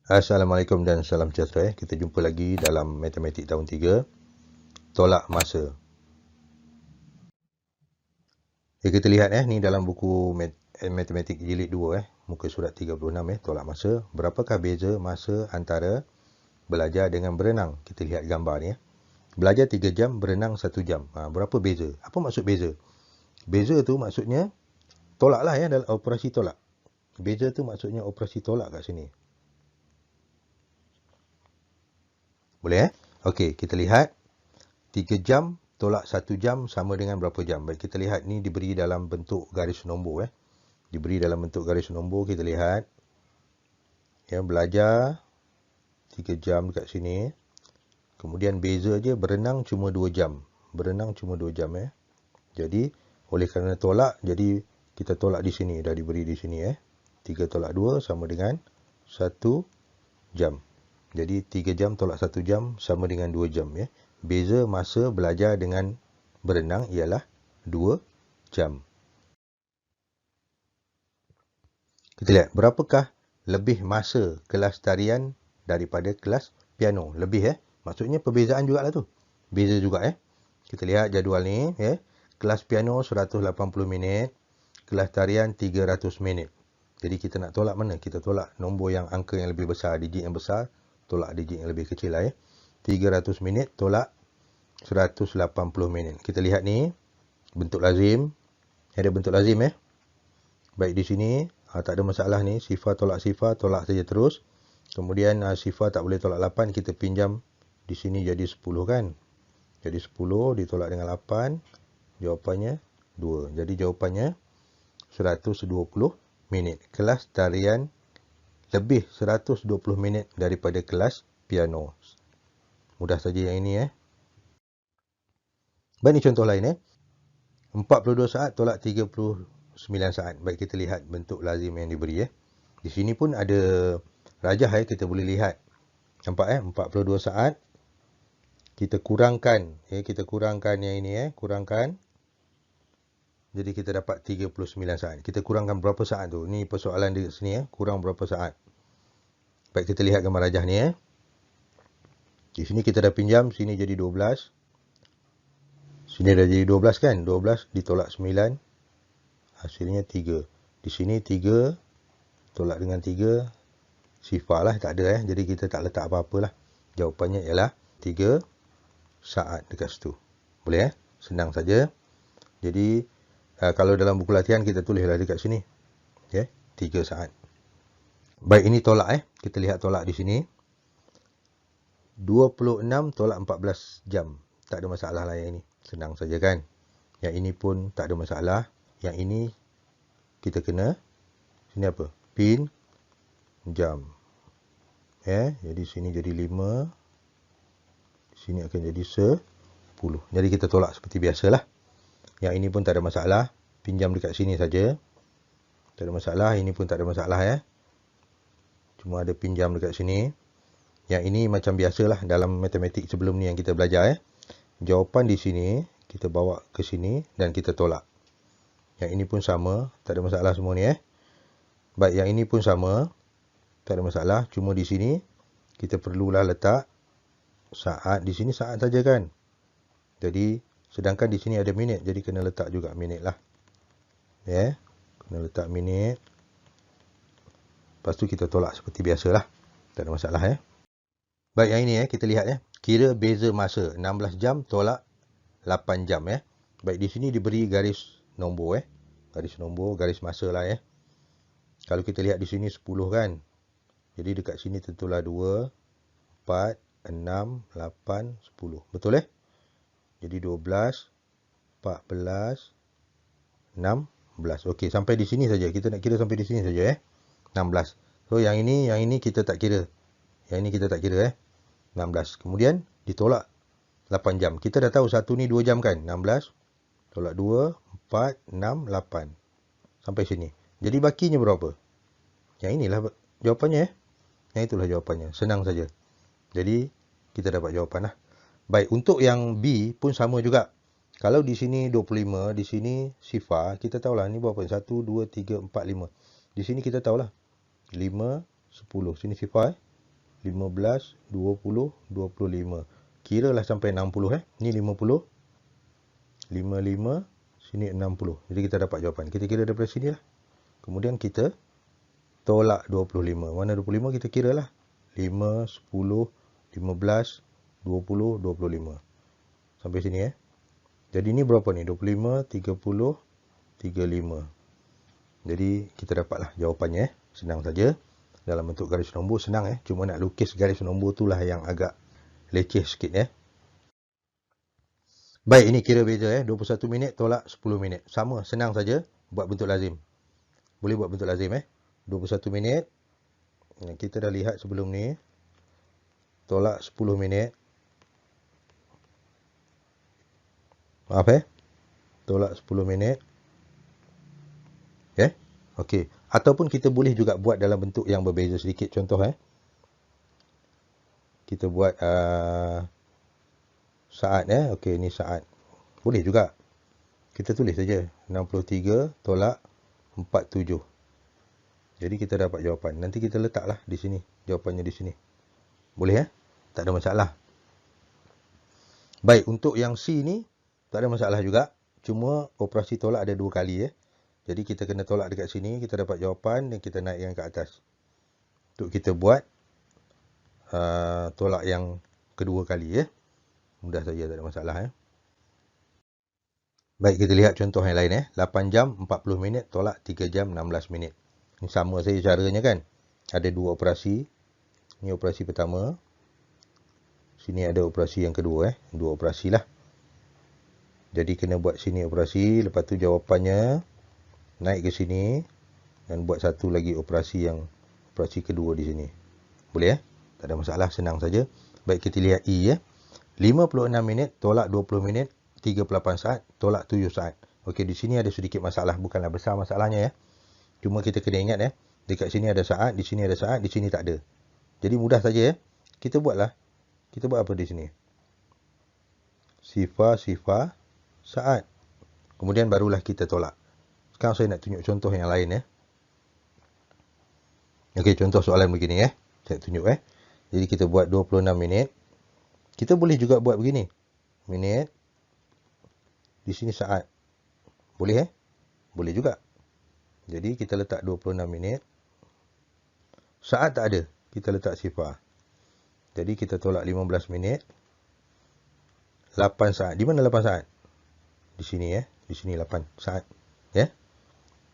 Assalamualaikum dan salam sejahtera. Kita jumpa lagi dalam Matematik tahun 3, tolak masa. Kita lihat ni dalam buku Matematik jilid 2 muka surat 36 tolak masa. Berapakah beza masa antara belajar dengan berenang? Kita lihat gambar ni Belajar 3 jam, berenang 1 jam. Berapa beza? Apa maksud beza? Beza tu maksudnya tolak lah dalam operasi tolak. Beza tu maksudnya operasi tolak kat sini. Boleh Okey, kita lihat 3 jam tolak 1 jam sama dengan berapa jam. Baik, kita lihat ni diberi dalam bentuk garis nombor Diberi dalam bentuk garis nombor, kita lihat belajar 3 jam dekat sini. Kemudian beza je berenang cuma 2 jam. Berenang cuma 2 jam Jadi oleh kerana tolak, jadi kita tolak di sini, dah diberi di sini 3 tolak 2 sama dengan 1 jam. Jadi 3 jam tolak 1 jam sama dengan 2 jam Beza masa belajar dengan berenang ialah 2 jam. Kita lihat berapakah lebih masa kelas tarian daripada kelas piano. Lebih maksudnya perbezaan jugalah tu. Beza juga Kita lihat jadual ni Kelas piano 180 minit, kelas tarian 300 minit. Jadi kita nak tolak mana? Kita tolak nombor yang angka yang lebih besar, digit yang besar, tolak digit yang lebih kecil 300 minit tolak 180 minit. Kita lihat ni bentuk lazim. Ada bentuk lazim Baik di sini tak ada masalah ni, sifar tolak sifar, tolak saja terus. Kemudian sifar tak boleh tolak 8, kita pinjam di sini jadi 10 kan. Jadi 10 ditolak dengan 8, jawapannya 2. Jadi jawapannya 120 minit. Kelas tarian lebih 120 minit daripada kelas piano. Mudah saja yang ini Baik, ni contoh lain 42 saat tolak 39 saat. Baik, kita lihat bentuk lazim yang diberi Di sini pun ada rajah kita boleh lihat. Nampak 42 saat. Kita kurangkan kita kurangkan yang ini kurangkan. Jadi kita dapat 39 saat. Kita kurangkan berapa saat tu? Ni persoalan di sini kurang berapa saat. Baik, kita lihat gambar rajah ni Di sini kita dah pinjam, sini jadi 12. Sini dah jadi 12 kan? 12 ditolak 9. Hasilnya 3. Di sini 3 tolak dengan 3. Sifar lah, tak ada Jadi kita tak letak apa-apa lah. Jawapannya ialah 3 saat dekat situ. Boleh Senang saja. Jadi kalau dalam buku latihan kita tulislah dekat sini 3 saat. Baik, ini tolak Kita lihat tolak di sini. 26 tolak 14 jam. Tak ada masalah lah yang ini. Senang saja kan. Yang ini pun tak ada masalah. Yang ini kita kena sini apa? Pin jam. Jadi sini jadi 5. Sini akan jadi 10. Jadi kita tolak seperti biasalah. Yang ini pun tak ada masalah. Pinjam dekat sini saja. Tak ada masalah. Ini pun tak ada masalah Cuma ada pinjam dekat sini. Yang ini macam biasalah dalam matematik sebelum ni yang kita belajar Jawapan di sini kita bawa ke sini dan kita tolak. Yang ini pun sama, tak ada masalah semua ni Baik, yang ini pun sama, tak ada masalah. Cuma di sini kita perlulah letak saat. Di sini saat saja kan. Jadi sedangkan di sini ada minit, jadi kena letak juga minit lah. Kena letak minit. Lepas tu kita tolak seperti biasalah. Tak ada masalah Baik, yang ini kita lihat kira beza masa 16 jam tolak 8 jam Baik, di sini diberi garis nombor garis nombor, garis masa lah Kalau kita lihat di sini 10 kan. Jadi dekat sini tentulah 2, 4, 6, 8, 10. Betul Jadi 12, 14, 16. Okey, sampai di sini saja. Kita nak kira sampai di sini saja 16. So yang ini kita tak kira. Yang ini kita tak kira 16. Kemudian ditolak 8 jam. Kita dah tahu satu ni 2 jam kan? 16 tolak 2, 4, 6, 8. Sampai sini. Jadi bakinya berapa? Yang inilah jawapannya Yang itulah jawapannya. Senang saja. Jadi kita dapat jawapan lah. Baik, untuk yang B pun sama juga. Kalau di sini 25, di sini sifar, kita tahulah ni berapa? 1, 2, 3, 4, 5. Di sini kita tahulah 5, 10. Sini sifar 15, 20, 25. Kiralah sampai 60 Ni 50, 55, sini 60. Jadi kita dapat jawapan. Kita kira daripada sini lah. Kemudian kita tolak 25. Mana 25 kita kira lah. 5, 10, 15, 20, 25. Sampai sini Jadi ni berapa ni? 25, 30, 35. Jadi kita dapatlah jawapannya Senang saja. Dalam bentuk garis nombor senang Cuma nak lukis garis nombor tu lah yang agak leceh sikit Baik, ini kira beza 21 minit tolak 10 minit. Sama, senang saja buat bentuk lazim. Boleh buat bentuk lazim 21 minit. Kita dah lihat sebelum ni. Tolak 10 minit. Maaf Tolak 10 minit. Okey. Ataupun kita boleh juga buat dalam bentuk yang berbeza sedikit. Contoh kita buat saat Okey, ni saat. Boleh juga. Kita tulis saja 63 tolak 47. Jadi kita dapat jawapan. Nanti kita letaklah di sini. Jawapannya di sini. Boleh Tak ada masalah. Baik, untuk yang C ni tak ada masalah juga. Cuma operasi tolak ada 2 kali Jadi kita kena tolak dekat sini. Kita dapat jawapan dan kita naikkan ke atas. Untuk kita buat tolak yang kedua kali Mudah saja, tak ada masalah Baik, kita lihat contoh yang lain 8 jam 40 minit tolak 3 jam 16 minit. Ini sama saja caranya kan. Ada 2 operasi. Ini operasi pertama. Sini ada operasi yang kedua 2 operasi lah. Jadi kena buat sini operasi. Lepas tu jawapannya naik ke sini. Dan buat satu lagi operasi operasi kedua di sini. Boleh Tak ada masalah, senang saja. Baik, kita lihat E 56 minit tolak 20 minit 38 saat tolak 7 saat. Okey, di sini ada sedikit masalah. Bukanlah besar masalahnya Cuma kita kena ingat dekat sini ada saat, di sini ada saat, di sini tak ada. Jadi mudah saja Kita buatlah. Kita buat apa di sini? Sifar saat. Kemudian barulah kita tolak. Sekarang saya nak tunjuk contoh yang lain Okey, contoh soalan begini Saya tunjuk Jadi kita buat 26 minit. Kita boleh juga buat begini. Minit. Di sini saat. Boleh Boleh juga. Jadi kita letak 26 minit. Saat tak ada. Kita letak sifar. Jadi kita tolak 15 minit. 8 saat. Di mana 8 saat? Di sini Di sini 8 saat.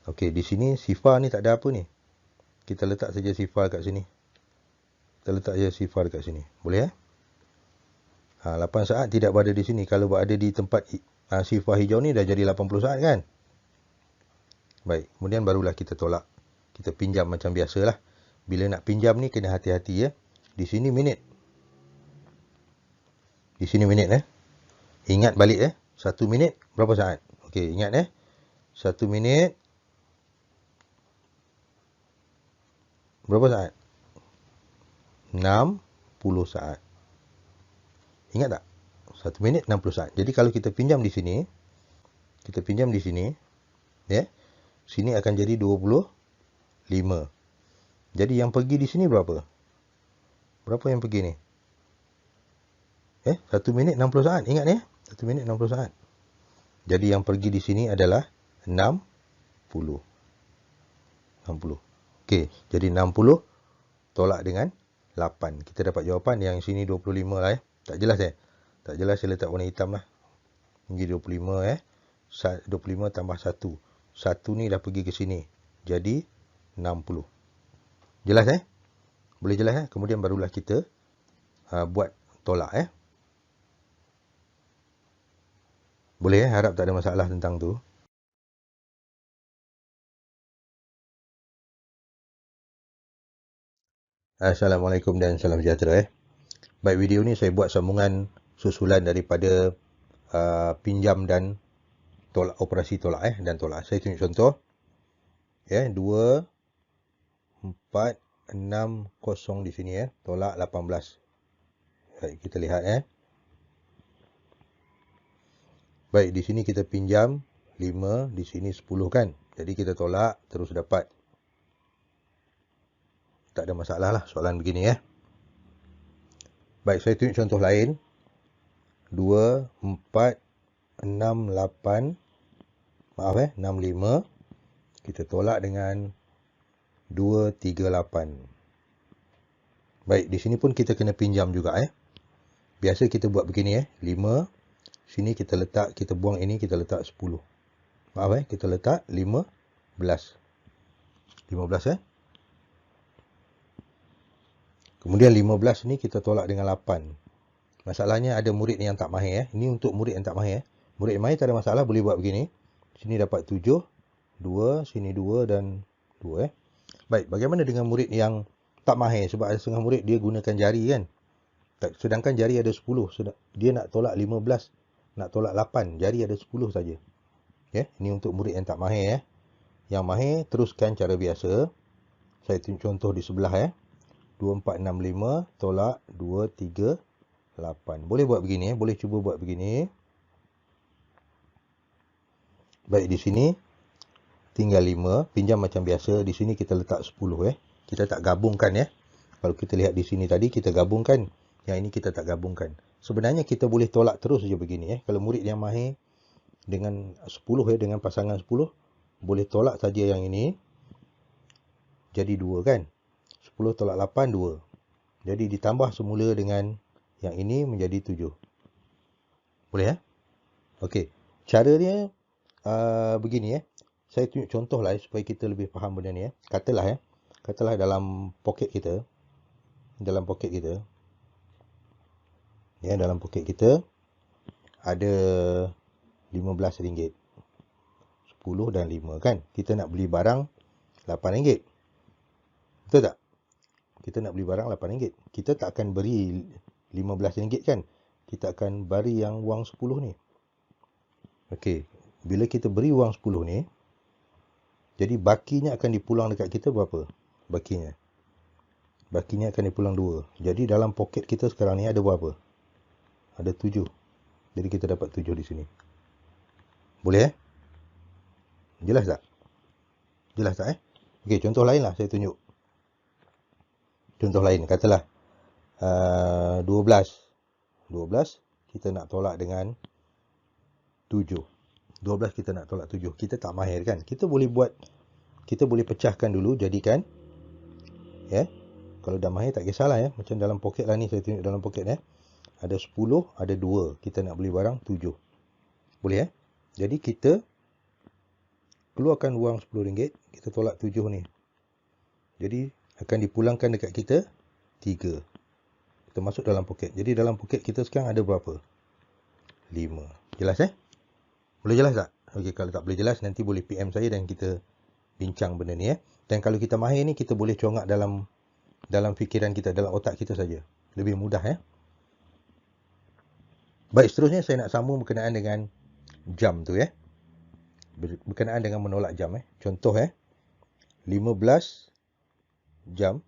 Okey, di sini sifar ni tak ada apa ni. Kita letak saja sifar kat sini. Kita letak saja sifar kat sini. Boleh 8 saat tidak berada di sini. Kalau berada di tempat sifar hijau ni dah jadi 80 saat kan. Baik, kemudian barulah kita tolak. Kita pinjam macam biasalah. Bila nak pinjam ni kena hati-hati Di sini minit. Di sini minit Ingat balik 1 minit berapa saat? Okey, ingat 1 minit berapa saat? 60 saat. Ingat tak? 1 minit 60 saat. Jadi kalau kita pinjam di sini, sini akan jadi 25. Jadi yang pergi di sini berapa? Berapa yang pergi ni? 1 minit 60 saat. Ingat 1 minit 60 saat. Jadi yang pergi di sini adalah 60. Okey, jadi 60 tolak dengan 8. Kita dapat jawapan yang sini 25 lah Tak jelas Tak jelas, saya letak warna hitam lah. Ini 25 25 tambah 1. 1 ni dah pergi ke sini. Jadi 60. Jelas Boleh jelas Kemudian barulah kita buat tolak Boleh harap tak ada masalah tentang tu. Assalamualaikum dan salam sejahtera Baik, video ni saya buat sambungan susulan daripada pinjam dan tolak, operasi tolak dan tolak. Saya tunjuk contoh 2 4 6 0 di sini tolak 18. Baik, kita lihat Baik, di sini kita pinjam 5, di sini 10 kan. Jadi kita tolak terus dapat. Tak ada masalah lah soalan begini Baik, saya tunjuk contoh lain. 2, 4, 6, 8. Maaf 65. Kita tolak dengan 2, 3, 8. Baik, di sini pun kita kena pinjam juga Biasa kita buat begini 5. Sini kita letak, kita buang ini, kita letak 10. Maaf kita letak 15. 15 Kemudian 15 ni kita tolak dengan 8. Masalahnya ada murid yang tak mahir Ini untuk murid yang tak mahir Murid yang mahir tak ada masalah, boleh buat begini. Sini dapat 7, 2, sini 2 dan 2 Baik, bagaimana dengan murid yang tak mahir? Sebab ada setengah murid dia gunakan jari kan. Sedangkan jari ada 10. Dia nak tolak 15, nak tolak 8. Jari ada 10 saja. Ini untuk murid yang tak mahir Yang mahir, teruskan cara biasa. Saya tunjuk contoh di sebelah 2, 4, 6, 5 tolak 2, 3, 8. Boleh buat begini boleh cuba buat begini. Baik, di sini tinggal 5, pinjam macam biasa. Di sini kita letak 10 Kita tak gabungkan Kalau kita lihat di sini tadi kita gabungkan, yang ini kita tak gabungkan. Sebenarnya kita boleh tolak terus je begini Kalau murid yang mahir dengan 10 dengan pasangan 10, boleh tolak saja yang ini. Jadi 2 kan. 10 tolak 8, 2. Jadi ditambah semula dengan yang ini menjadi 7. Boleh Okey. Cara dia begini Saya tunjuk contoh lah supaya kita lebih faham benda ni Katalah Katalah dalam poket kita. Dalam poket kita. Dalam poket kita ada RM15. 10 dan 5 kan. Kita nak beli barang RM8. Betul tak? Kita nak beli barang RM8. Kita tak akan beri RM15 kan. Kita akan beri yang wang 10 ni. Okey. Bila kita beri wang 10 ni, jadi bakinya akan dipulang dekat kita berapa? Bakinya akan dipulang 2. Jadi dalam poket kita sekarang ni ada berapa? Ada 7. Jadi kita dapat 7 di sini. Boleh Jelas tak? Jelas tak Okey, contoh lain lah saya tunjuk. Contoh lain, katalah 12. 12 kita nak tolak dengan 7. 12 kita nak tolak 7. Kita tak mahir kan. Kita boleh pecahkan dulu, jadikan kalau dah mahir tak kisahlah Macam dalam poket lah ni, saya tunjuk dalam poket ada 10, ada 2. Kita nak beli barang 7. Boleh Jadi kita keluarkan wang RM10, kita tolak 7 ni. Jadi akan dipulangkan dekat kita 3. Kita masuk dalam poket. Jadi dalam poket kita sekarang ada berapa? 5. Jelas Boleh jelas tak? Okey, kalau tak boleh jelas nanti boleh PM saya dan kita bincang benda ni Dan kalau kita mahir ni, kita boleh congak dalam fikiran kita, dalam otak kita saja. Lebih mudah Baik, seterusnya saya nak sambung berkenaan dengan jam tu berkenaan dengan menolak jam Contoh 15 jam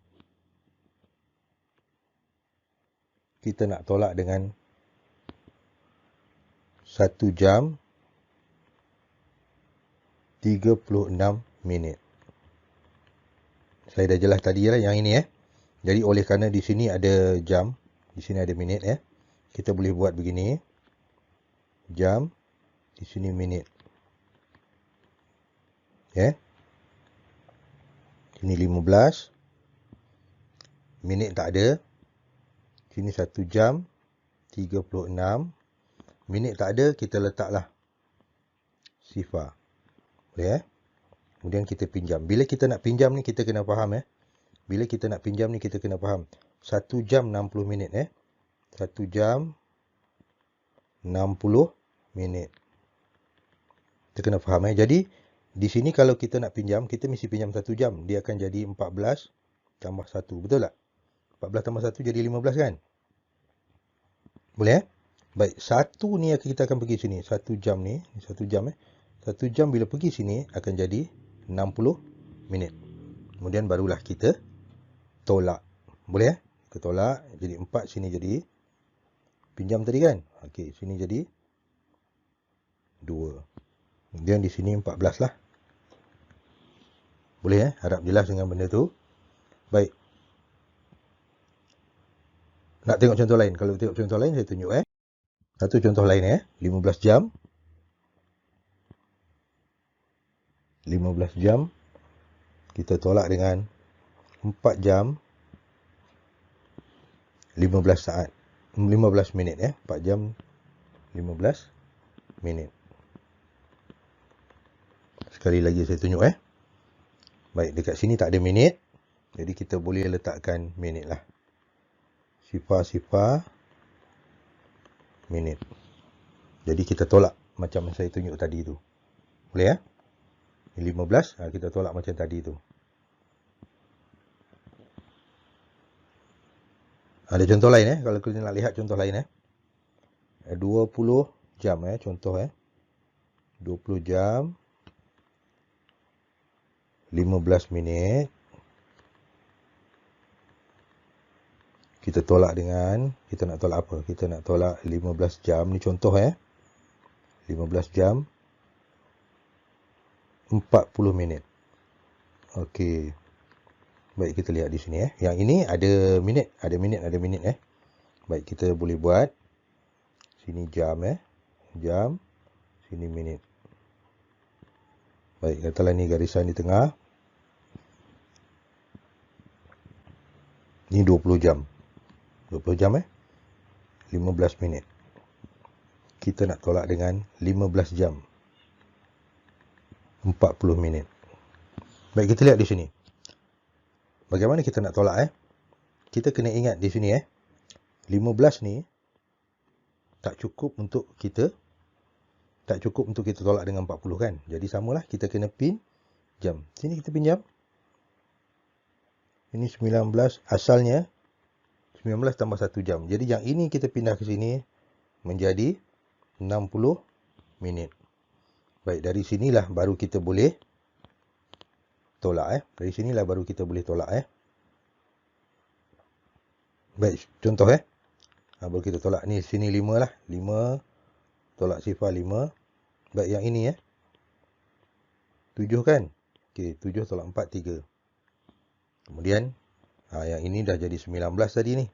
kita nak tolak dengan 1 jam 36 minit. Saya dah jelas tadi yang ini Jadi oleh kerana di sini ada jam, di sini ada minit kita boleh buat begini. Jam, di sini minit. Sini 15. Minit tak ada. Sini 1 jam 36. Minit tak ada, kita letaklah sifar. Boleh Kemudian kita pinjam. Bila kita nak pinjam ni, kita kena faham Bila kita nak pinjam ni, kita kena faham 1 jam 60 minit 1 jam 60 minit. Kita kena faham Jadi di sini kalau kita nak pinjam, kita mesti pinjam 1 jam. Dia akan jadi 14 tambah 1. Betul tak? 14 tambah 1 jadi 15 kan? Boleh Baik, 1 ni kita akan pergi sini. 1 jam ni, 1 jam 1 jam bila pergi sini akan jadi 60 minit. Kemudian barulah kita tolak. Boleh Kita tolak. Jadi 4, sini jadi pinjam tadi kan? Okey, sini jadi 2. Kemudian di sini 14 lah. Boleh? Harap jelas dengan benda tu. Baik. Nak tengok contoh lain. Kalau tengok contoh lain, saya tunjuk Satu contoh lain 15 jam. 15 jam. Kita tolak dengan 4 jam 15 saat. 15 minit 4 jam 15 minit. Sekali lagi saya tunjuk Baik, dekat sini tak ada minit. Jadi kita boleh letakkan minit lah. Sifar minit. Jadi kita tolak macam saya tunjuk tadi tu. Boleh 15, kita tolak macam tadi tu. Ada contoh lain kalau kita nak lihat contoh lain 20 jam contoh 20 jam 15 minit. Kita tolak dengan, kita nak tolak apa? Kita nak tolak 15 jam. Ni contoh 15 jam 40 minit. Okey. Baik, kita lihat di sini Yang ini ada minit, ada minit. Baik, kita boleh buat sini jam jam, sini minit. Baik, katalah ni garisan di tengah. Ni 20 jam. 20 jam 15 minit. Kita nak tolak dengan 15 jam 40 minit. Baik, kita lihat di sini. Bagaimana kita nak tolak Kita kena ingat di sini 15 ni tak cukup untuk kita tolak dengan 40 kan. Jadi samalah, kita kena pin jam. Sini kita pin jam. Ini 19, asalnya 19 tambah 1 jam. Jadi yang ini kita pindah ke sini menjadi 60 minit. Baik, dari sinilah baru kita boleh tolak Dari sinilah baru kita boleh tolak Baik, contoh baru kita tolak. Ni sini 5 lah. 5 tolak sifar 5. Baik, yang ini 7 kan. Okey, 7 tolak 4 3. Kemudian yang ini dah jadi 19 tadi ni.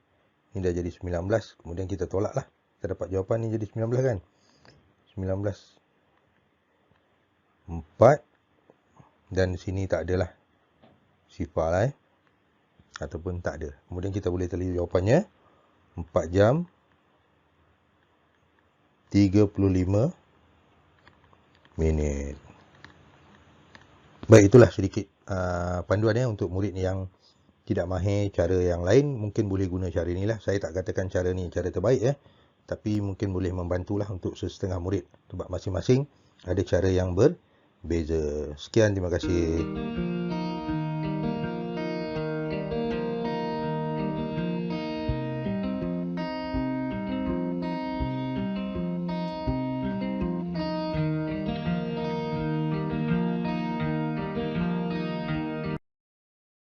Ini dah jadi 19. Kemudian kita tolak lah. Kita dapat jawapan ni jadi 19 kan. 19 4. Dan sini tak adalah sifar lah ataupun tak ada. Kemudian kita boleh teliti jawapannya 4 jam 35 minit. Baik, itulah sedikit panduan untuk murid yang tidak mahir cara yang lain. Mungkin boleh guna cara ni lah. Saya tak katakan cara ni cara terbaik tapi mungkin boleh membantulah untuk sesetengah murid. Sebab masing-masing ada cara yang berbeza. Sekian, terima kasih.